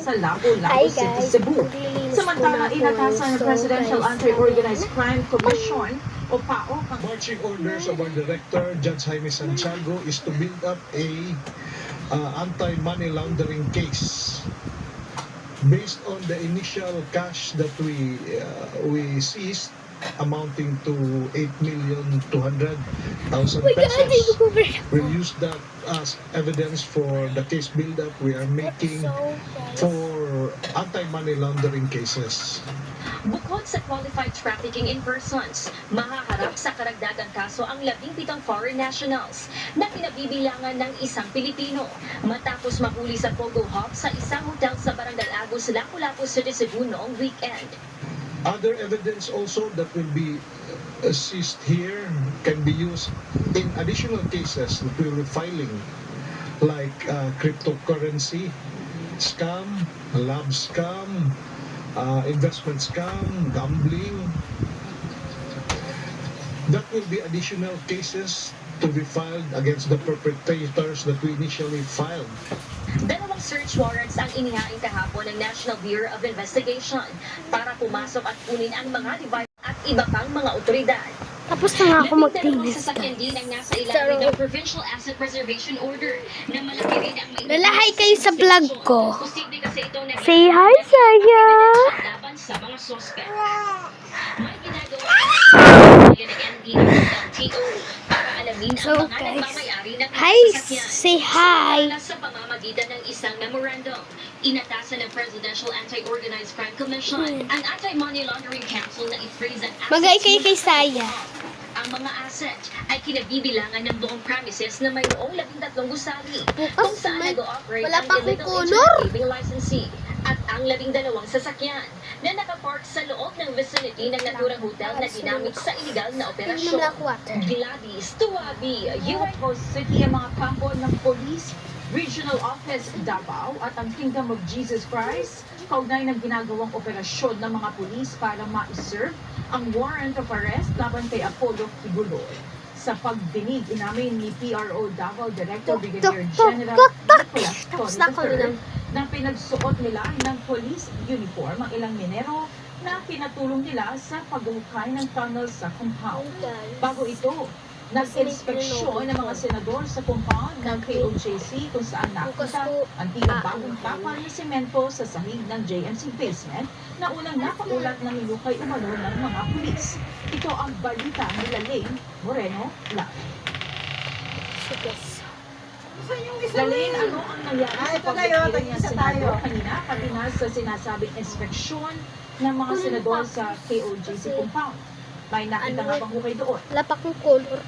sa Lapu-Lapu City, Cebu. Samantala, inatasan ng Presidential Anti-Organized Crime Commission o PAO. Marching orders of our director, Judge Jaime Santiago, is to build up a anti-money laundering case based on the initial cash that we seized, amounting to 8,200,000 pesos. We'll use that as evidence for the case build-up we are making for anti-money laundering cases. Bukod sa qualified trafficking in persons, mahaharap sa karagdagang kaso ang 17 foreign nationals na kinabibilangan ng isang Pilipino matapos mahuli sa Pogo Hop sa isang hotel sa Barangay Agus, Lapu-Lapu City, Cebu noong weekend. Other evidence also that will be seized here can be used in additional cases that we will be filing, like cryptocurrency scam, lab scam, investment scam, gambling. That will be additional cases to be filed against the perpetrators that we initially filed. Dalawang search warrants ang inihain kahapon ng National Bureau of Investigation para pumasok at kunin ang mga device at iba pang mga otoridad. Tapos na nga ako mag-tinis. Sasakyan din ang nasa ilalim ng Provincial Asset Preservation Order na malaki rin ang may Lalahay kayo sa vlog ko. Posible kasi itong Say hi, Saya! laban sa mga suspect. May ginagawa ng NDLTO para alamin ang mga nagmamayari ng Hi! sasakyan. Say hi! Sa pamamagitan ng isang memorandum, inatasan ng Presidential Anti-Organized Crime Commission ang Anti-Money Laundering Council na i-freeze ang assets Mag-ay kay Saya. ang mga asset ay kinabibilangan ng buong premises na mayroong 13 gusali kung saan nag-ooperate wala ang pa akong illegal color. internet gaming licensee at ang 12 sasakyan na nakapark sa loob ng vicinity ng naturang hotel na ginamit sa illegal na operasyon. Gladys Tuwabi, UFO City ang mga kampo ng Police Regional Office Davao at ang Kingdom of Jesus Christ kaugnay ng ginagawang operasyon ng mga pulis para ma-serve ang warrant of arrest laban kay Apollo Kibuloy. Sa pagdinig, inamin ni PRO Davao Director Brigadier General Nicolas Torre III na pinagsuot nila ng police uniform ang ilang minero na pinatulong nila sa paghuhukay ng tunnel sa compound. Bago ito, nag-inspeksyon ng mga senador sa compound ng KOJC kung saan nakita ang tila bagong tapal na semento sa sahig ng JMC basement na unang nakaulat ng hinukay umano ng mga pulis. Ito ang balita ni Lalaine Moreno Live. Lalaine, ano ang nangyari sa pagkikiling ng senador kanina pati na sa sinasabing inspeksyon ng mga senador sa KOJC compound? May nakita nga bang hukay doon? Lapak ng color.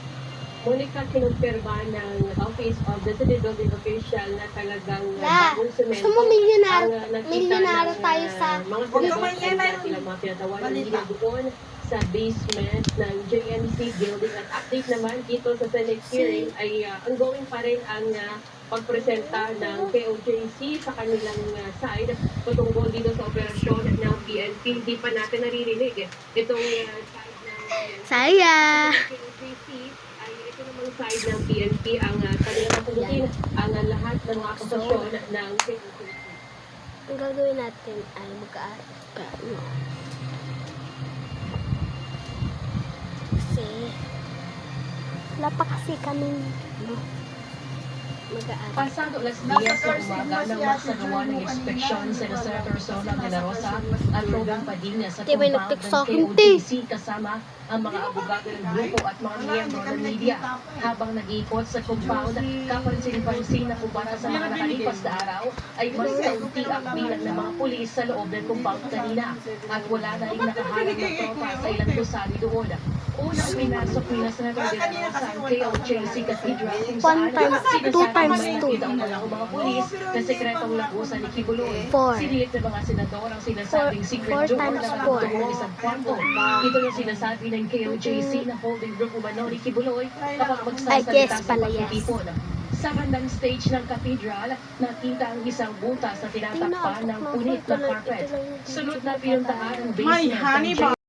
Monica, kinumpirma ng Office of the City Building Official na talagang bagong semento. Gusto mo milyonaryo tayo sa... mga senador na sila mga pinatawanan nila doon sa basement ng JMC building. At update naman dito sa Senate hearing ay ongoing pa rin ang pagpresenta ng KOJC sa kanilang side patungkol dito sa operasyon ng PNP. Hindi pa natin naririnig itong side ng Saya! KOJC. Ito namang side ng PNP ang kanilang kasagutin ang lahat ng mga akusasyon ng KOJC. Ang gagawin natin ay mag-aaral. Kasi wala pa kasi kaming mag-aaral. Pasado alas 10 sa umaga nang magsagawa ng inspeksyon sa Senator Sona de la Rosa at Robin Padilla sa Di, may compound nag-text sa ng akin, KOJC kasama ang mga abogado ng grupo at mga miyembro ng media. Habang nag-iikot sa compound, kapansin-pansin na kumpara sa mga nakalipas na araw ay mas kaunti ang bilang ng mga pulis sa loob ng compound kanina at wala na rin nakaharang na tropa sa ilang gusali doon. Unang pinasok nila Senator de la Rosa ang KOJC Cathedral kung saan 2 times 2. ang mga pulis na sekretong lagusan ni Kibuloy. 4. Sinilit ng mga senador ang sinasabing secret 4 door times na 4. nakatuong ng isang kwarto. Ito yung sinasabi ng KOJC na holding group umano ni Kibuloy kapag magsasalita sa pagtitipon. Sa bandang stage ng cathedral, nakita ang isang butas na tinatakpan ng punit na carpet. Sunod na pinuntahan ang basement ng